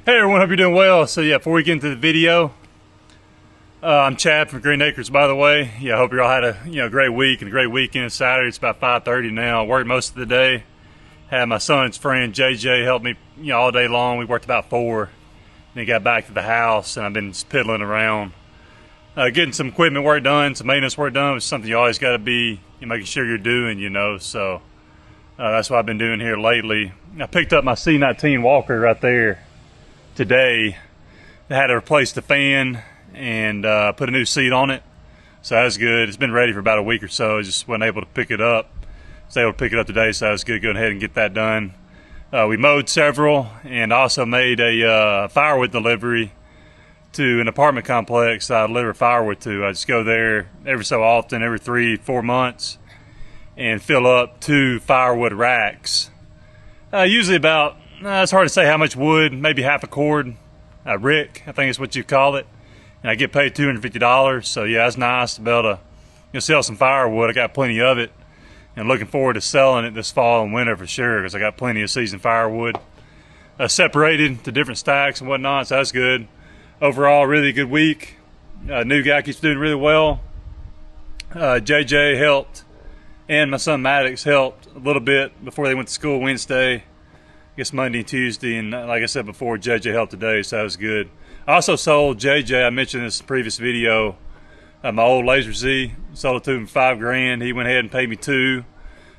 Hey everyone, hope you're doing well. So yeah, before we get into the video, I'm Chad from Green Acres, by the way. Yeah, I hope you all had a great week and a great weekend. Saturday, it's about 5:30 now. I worked most of the day. Had my son's friend JJ help me, all day long. We worked about 4. Then got back to the house, and I've been just piddling around, getting some equipment work done, some maintenance work done, which is something you always got to be making sure you're doing, So that's what I've been doing here lately. I picked up my C19 Walker right there today. I had to replace the fan and put a new seat on it, so that was good. It's been ready for about a week or so. I just wasn't able to pick it up. I was able to pick it up today, so that was good. Go ahead and get that done. We mowed several and also made a firewood delivery to an apartment complex that I deliver firewood to. I just go there every so often, every 3-4 months, and fill up 2 firewood racks. Usually about, it's hard to say how much wood, maybe half a cord, a rick, I think is what you call it. And I get paid $250, so yeah, it's nice to be able to sell some firewood. I got plenty of it, and looking forward to selling it this fall and winter for sure, because I got plenty of seasoned firewood separated to different stacks and whatnot, so that's good. Overall, really good week. New guy keeps doing really well. JJ helped, and my son Maddox helped a little bit before they went to school Wednesday. I guess Monday and Tuesday, and like I said before, JJ helped today, so that was good. I also sold JJ, I mentioned this in the previous video, my old Laser Z. Sold it to him for $5,000. He went ahead and paid me $2,000.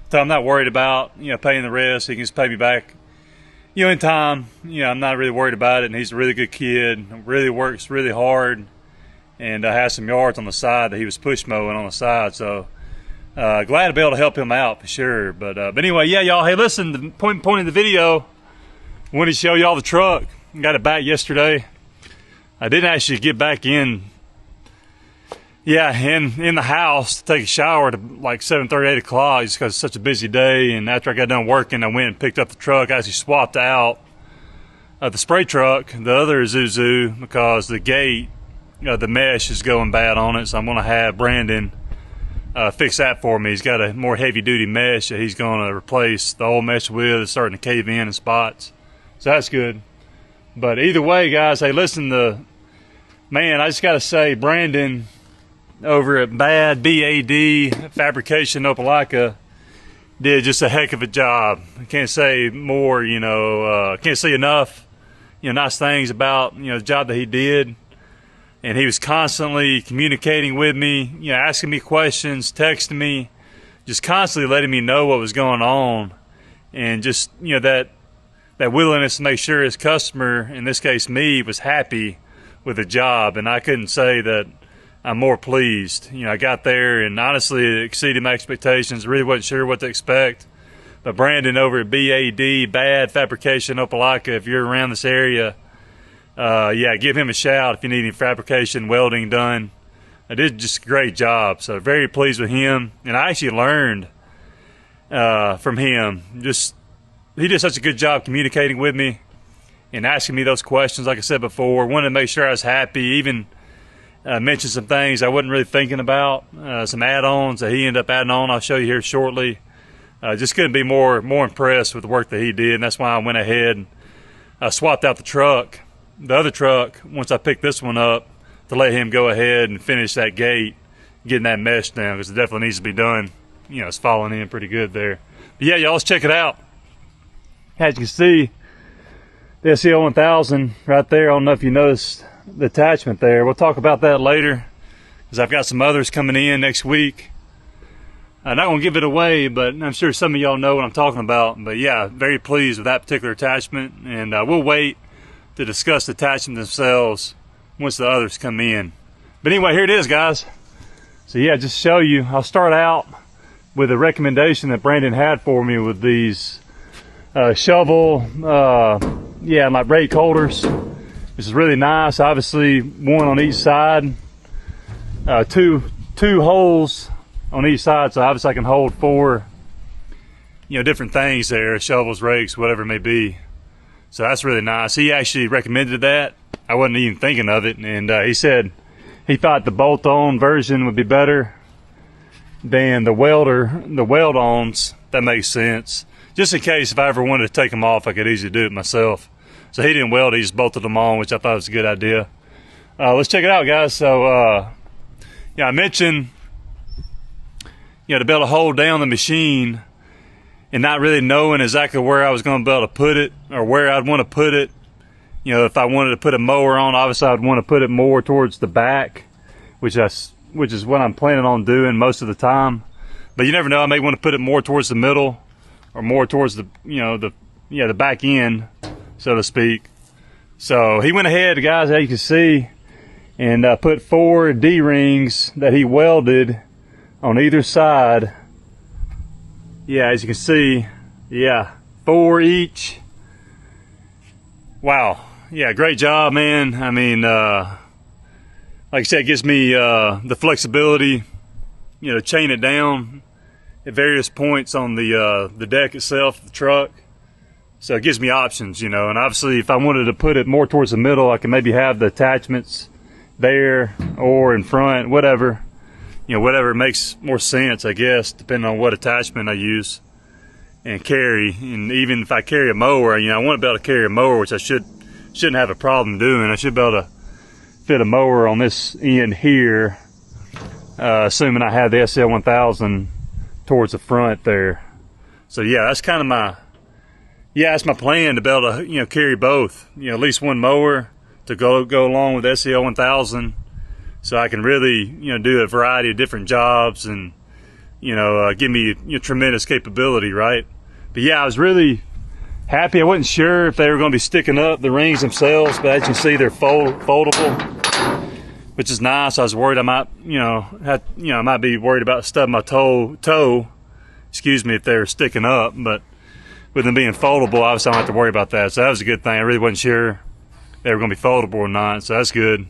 So I'm not worried about paying the rest. He can just pay me back in time. I'm not really worried about it, and he's a really good kid. Really works really hard, and has some yards on the side that he was push mowing on the side. So glad to be able to help him out for sure. But anyway, yeah, y'all. Hey, listen. The point of the video, I wanted to show y'all the truck. Got it back yesterday. I didn't actually get back in the house to take a shower to like 7:30, 8 o'clock, just because it's such a busy day. And after I got done working, I went and picked up the truck. I actually swapped out the spray truck, the other Isuzu, because the gate, the mesh is going bad on it. So I'm going to have Brandon fix that for me. He's got a more heavy-duty mesh that he's going to replace the old mesh with. It's starting to cave in spots. So that's good. But either way, guys, hey, listen, man, I just got to say, Brandon over at B.A.D. Fabrication, Opelika, did just a heck of a job. I can't say more, can't say enough, nice things about, the job that he did. And he was constantly communicating with me, asking me questions, texting me, just constantly letting me know what was going on. And just, that willingness to make sure his customer, in this case me, was happy with the job. And I couldn't say that I'm more pleased. I got there and honestly it exceeded my expectations. Really wasn't sure what to expect. But Brandon over at B.A.D. Fabrication, Opelika, if you're around this area, give him a shout if you need any fabrication, welding done. I did just a great job. So very pleased with him. And I actually learned from him. He did such a good job communicating with me and asking me those questions, like I said before. Wanted to make sure I was happy. Even mentioned some things I wasn't really thinking about, some add-ons that he ended up adding on. I'll show you here shortly. Just couldn't be more impressed with the work that he did, and that's why I went ahead and swapped out the other truck, once I picked this one up, to let him go ahead and finish that gate, getting that mesh down, because it definitely needs to be done. It's falling in pretty good there. But yeah, y'all, let's check it out. As you can see, the SCL 1000 right there. I don't know if you noticed the attachment there. We'll talk about that later, because I've got some others coming in next week. I'm not going to give it away, but I'm sure some of y'all know what I'm talking about. But yeah, very pleased with that particular attachment, and we'll wait to discuss the attachments themselves once the others come in. But anyway, here it is, guys. So yeah, just to show you, I'll start out with a recommendation that Brandon had for me with these shovel, like rake holders. This is really nice. Obviously, one on each side, two holes on each side, so obviously I can hold 4 different things there, shovels, rakes, whatever it may be. So that's really nice. He actually recommended that. I wasn't even thinking of it, and he said he thought the bolt-on version would be better than the weld-ons. That makes sense. Just in case if I ever wanted to take them off, I could easily do it myself. So he didn't weld, he just bolted them on, which I thought was a good idea. Let's check it out, guys. So yeah, I mentioned, you know, to be able to hold down the machine and not really knowing exactly where I was going to be able to put it or where I'd want to put it. You know, if I wanted to put a mower on, obviously I'd want to put it more towards the back, which is what I'm planning on doing most of the time. But you never know, I may want to put it more towards the middle or more towards the, you know, the back end, so to speak. So he went ahead, guys, as you can see, and put 4 D-rings that he welded on either side. Yeah, as you can see, yeah, 4 each. Wow, yeah, great job, man. I mean, like I said, it gives me the flexibility, you know, to chain it down at various points on the deck itself, the truck. So it gives me options, you know, and obviously if I wanted to put it more towards the middle, I can maybe have the attachments there or in front, whatever, you know, whatever makes more sense, I guess, depending on what attachment I use and carry. And even if I carry a mower, you know, I want to be able to carry a mower, which I shouldn't have a problem doing. I should be able to fit a mower on this end here, assuming I have the SCL 1000 towards the front there. So yeah, that's kind of that's my plan, to be able to, you know, carry both, you know, at least one mower to go along with SCL 1000, so I can really, you know, do a variety of different jobs and, you know, give me, you know, tremendous capability, right? But yeah, I was really happy. I wasn't sure if they were going to be sticking up, the rings themselves, but as you can see, they're foldable, which is nice. I was worried I might, I might be worried about stubbing my toe, excuse me, if they were sticking up, but with them being foldable, obviously I don't have to worry about that. So that was a good thing. I really wasn't sure they were going to be foldable or not, so that's good.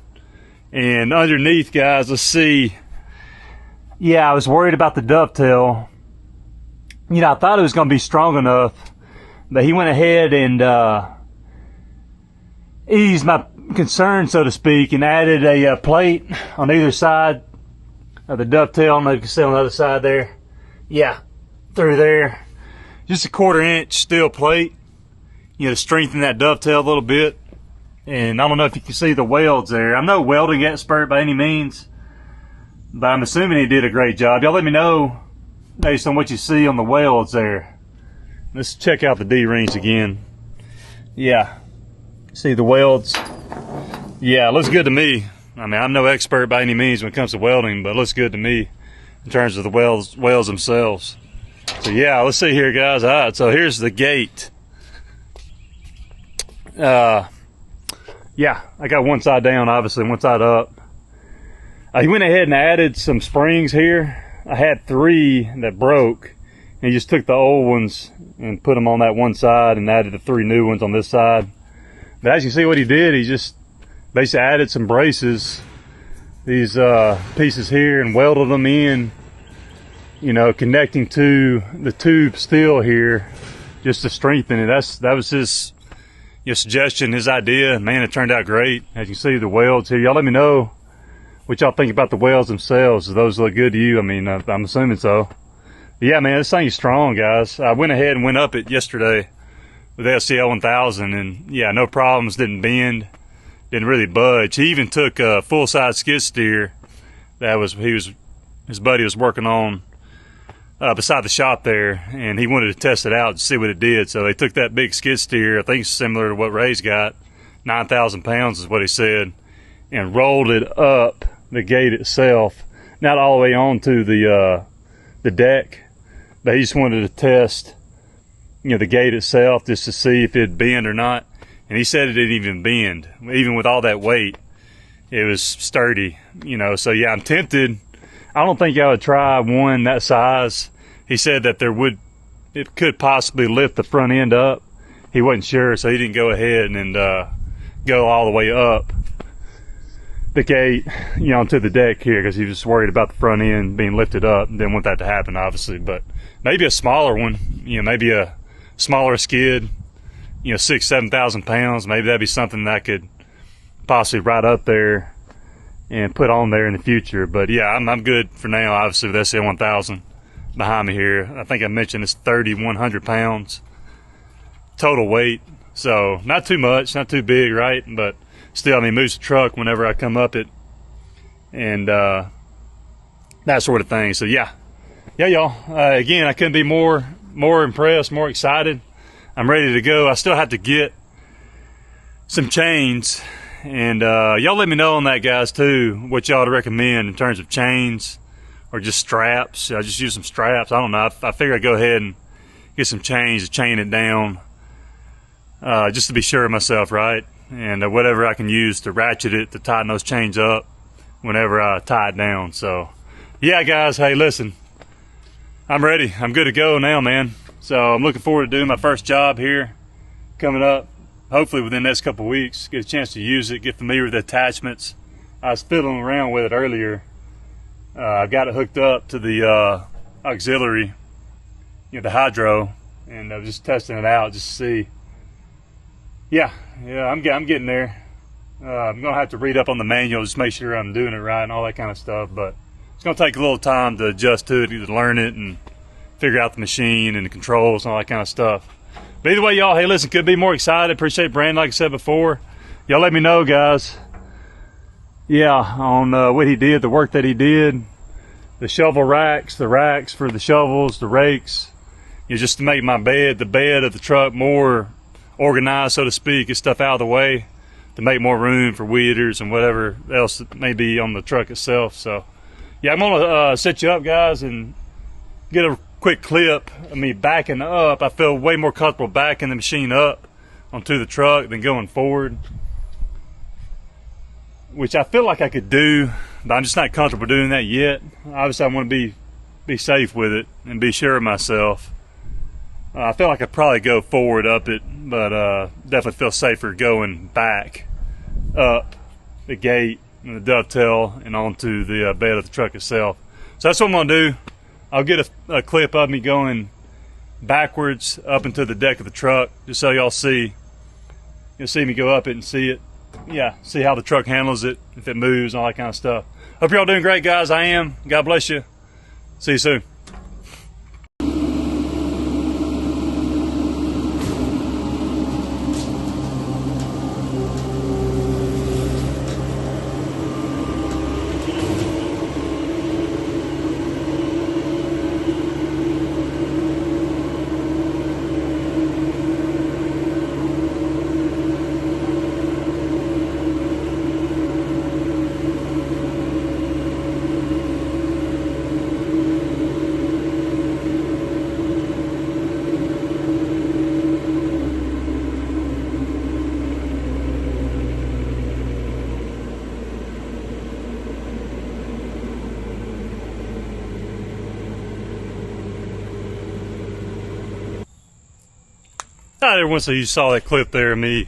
And underneath, guys, let's see. Yeah, I was worried about the dovetail. You know, I thought it was going to be strong enough, but he went ahead and eased my concern, so to speak, and added a plate on either side of the dovetail. I don't know if you can see on the other side there. Yeah, through there. Just a 1/4 inch steel plate, you know, to strengthen that dovetail a little bit. And I don't know if you can see the welds there. I'm no welding expert by any means, but I'm assuming he did a great job. Y'all let me know based on what you see on the welds there. Let's check out the D-rings again. Yeah, see the welds? Yeah, it looks good to me. I mean, I'm no expert by any means when it comes to welding, but it looks good to me in terms of the welds themselves. So yeah, let's see here, guys. All right, so here's the gate. Yeah, I got one side down, obviously, one side up. He went ahead and added some springs here. I had 3 that broke, and he just took the old ones and put them on that one side and added the 3 new ones on this side. But as you see what he did, he just basically added some braces, these pieces here, and welded them in, you know, connecting to the tube steel here just to strengthen it. That was his, you know, suggestion, his idea. Man, it turned out great. As you can see the welds here. Y'all let me know what y'all think about the welds themselves. Do those look good to you? I mean, I'm assuming so. But yeah, man, this thing is strong, guys. I went ahead and went up it yesterday with the SCL 1000, and yeah, no problems, didn't bend, didn't really budge. He even took a full-size skid steer that his buddy was working on beside the shop there, and he wanted to test it out to see what it did. So they took that big skid steer, I think it's similar to what Ray's got, 9,000 pounds is what he said, and rolled it up the gate itself, not all the way onto the deck, but he just wanted to test, you know, the gate itself just to see if it'd bend or not. And he said it didn't even bend, even with all that weight. It was sturdy, you know. So yeah, I'm tempted. I don't think I would try one that size. He said that it could possibly lift the front end up. He wasn't sure, so he didn't go ahead and go all the way up the gate, you know, to the deck here, because he was worried about the front end being lifted up. Didn't want that to happen, obviously. But maybe a smaller one, you know, maybe a smaller skid, you know, 6,000-7,000 pounds. Maybe that'd be something that I could possibly ride up there and put on there in the future. But yeah, I'm good for now, obviously, with SCL 1000 behind me here. I think I mentioned it's 3,100 pounds total weight So not too much, not too big, right? But still, I mean, moves the truck whenever I come up it, and that sort of thing. So yeah, y'all. Again, I couldn't be more impressed, more excited. I'm ready to go. I still have to get some chains, and y'all let me know on that, guys, too, what y'all to recommend in terms of chains or just straps. I just use some straps. I don't know. I figure I'd go ahead and get some chains to chain it down, just to be sure of myself, right? And whatever I can use to ratchet it to tighten those chains up whenever I tie it down. So yeah, guys, hey, listen, I'm ready. I'm good to go now, man. So I'm looking forward to doing my first job here coming up, hopefully within the next couple of weeks. Get a chance to use it, get familiar with the attachments. I was fiddling around with it earlier. I got it hooked up to the auxiliary, the hydro, and I was just testing it out just to see. Yeah, I'm getting there. I'm gonna have to read up on the manual, just make sure I'm doing it right and all that kind of stuff. But it's gonna take a little time to adjust to it, to learn it and figure out the machine and the controls and all that kind of stuff. But either way, y'all, hey, listen, could be more excited. Appreciate Brandon, like I said before. Y'all let me know, guys. Yeah, on what he did, the work that he did, the shovel racks, the racks for the shovels, the rakes, just to make my bed, the bed of the truck more organized, so to speak, get stuff out of the way to make more room for weed eaters and whatever else that may be on the truck itself. So yeah, I'm gonna set you up, guys, and get a quick clip of me backing up. I feel way more comfortable backing the machine up onto the truck than going forward, which I feel like I could do, but I'm just not comfortable doing that yet. Obviously, I want to be safe with it and be sure of myself. I feel like I'd probably go forward up it, but definitely feel safer going back up the gate and the dovetail and onto the bed of the truck itself. So that's what I'm gonna do. I'll get a clip of me going backwards up into the deck of the truck, just so y'all see. You'll see me go up it and see it. Yeah, see how the truck handles it, if it moves, and all that kind of stuff. Hope you're all doing great, guys. I am. God bless you. See you soon. Not everyone, so you saw that clip there of me.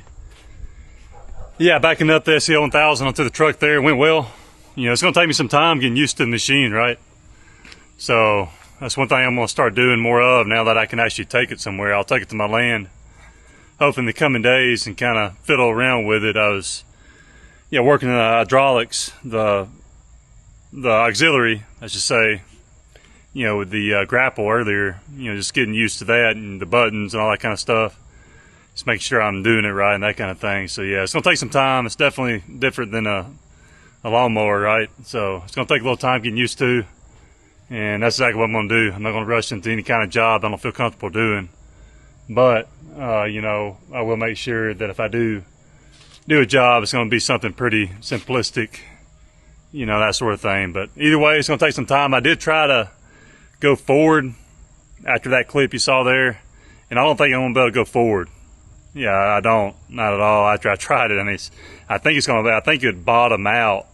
Yeah, backing up the SCL 1000 onto the truck there. It went well. It's going to take me some time getting used to the machine, right? So that's one thing I'm going to start doing more of now that I can actually take it somewhere. I'll take it to my land, hoping in the coming days, and kind of fiddle around with it. I was, working in the hydraulics, the auxiliary, I should say, with the grapple earlier, just getting used to that and the buttons and all that kind of stuff. Just making sure I'm doing it right and that kind of thing. So yeah, it's gonna take some time. It's definitely different than a lawnmower, right? So it's gonna take a little time getting used to, and that's exactly what I'm gonna do. I'm not gonna rush into any kind of job I don't feel comfortable doing. But I will make sure that if I do a job, it's gonna be something pretty simplistic, that sort of thing. But either way, it's gonna take some time. I did try to go forward after that clip you saw there, and I don't think I'm gonna be able to go forward. Yeah, I don't, not at all. After I tried it, I think it would bottom out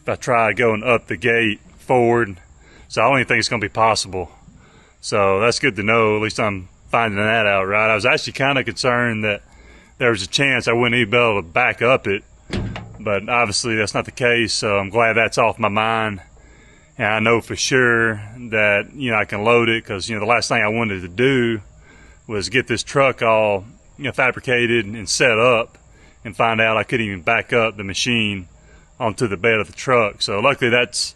if I tried going up the gate forward. So I don't even think it's gonna be possible. So that's good to know. At least I'm finding that out, right? I was actually kind of concerned that there was a chance I wouldn't even be able to back up it, but obviously that's not the case. So I'm glad that's off my mind. And I know for sure that, I can load it, because, the last thing I wanted to do was get this truck all, fabricated and set up and find out I couldn't even back up the machine onto the bed of the truck. So luckily that's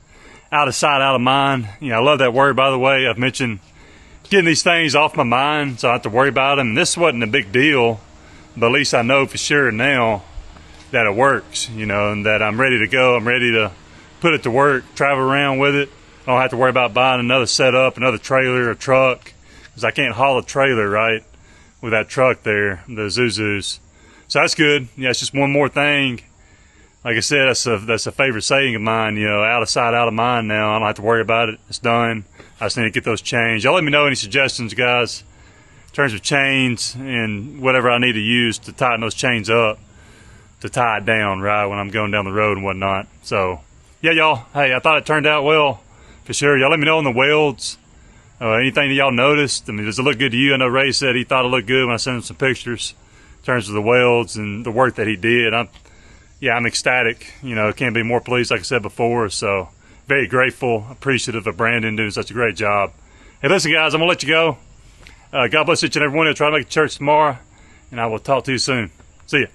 out of sight, out of mind. I love that word, by the way. I've mentioned getting these things off my mind so I don't have to worry about them. And this wasn't a big deal, but at least I know for sure now that it works, you know, and that I'm ready to go. I'm ready to put it to work, travel around with it. I don't have to worry about buying another setup, another trailer or truck, because I can't haul a trailer, right, with that truck there, the Isuzus. So that's good. Yeah, it's just one more thing. Like I said, that's a favorite saying of mine, you know, out of sight, out of mind now. I don't have to worry about it. It's done. I just need to get those chains. Y'all let me know any suggestions, guys, in terms of chains and whatever I need to use to tighten those chains up, to tie it down, right, when I'm going down the road and whatnot. So, yeah, y'all, hey, I thought it turned out well, for sure. Y'all let me know on the welds, anything that y'all noticed. I mean, does it look good to you? I know Ray said he thought it looked good when I sent him some pictures in terms of the welds and the work that he did. I'm ecstatic. You know, can't be more pleased, like I said before. So, very grateful, appreciative of Brandon doing such a great job. Hey, listen, guys, I'm going to let you go. God bless each and every one of you. Try to make it to church tomorrow, and I will talk to you soon. See ya.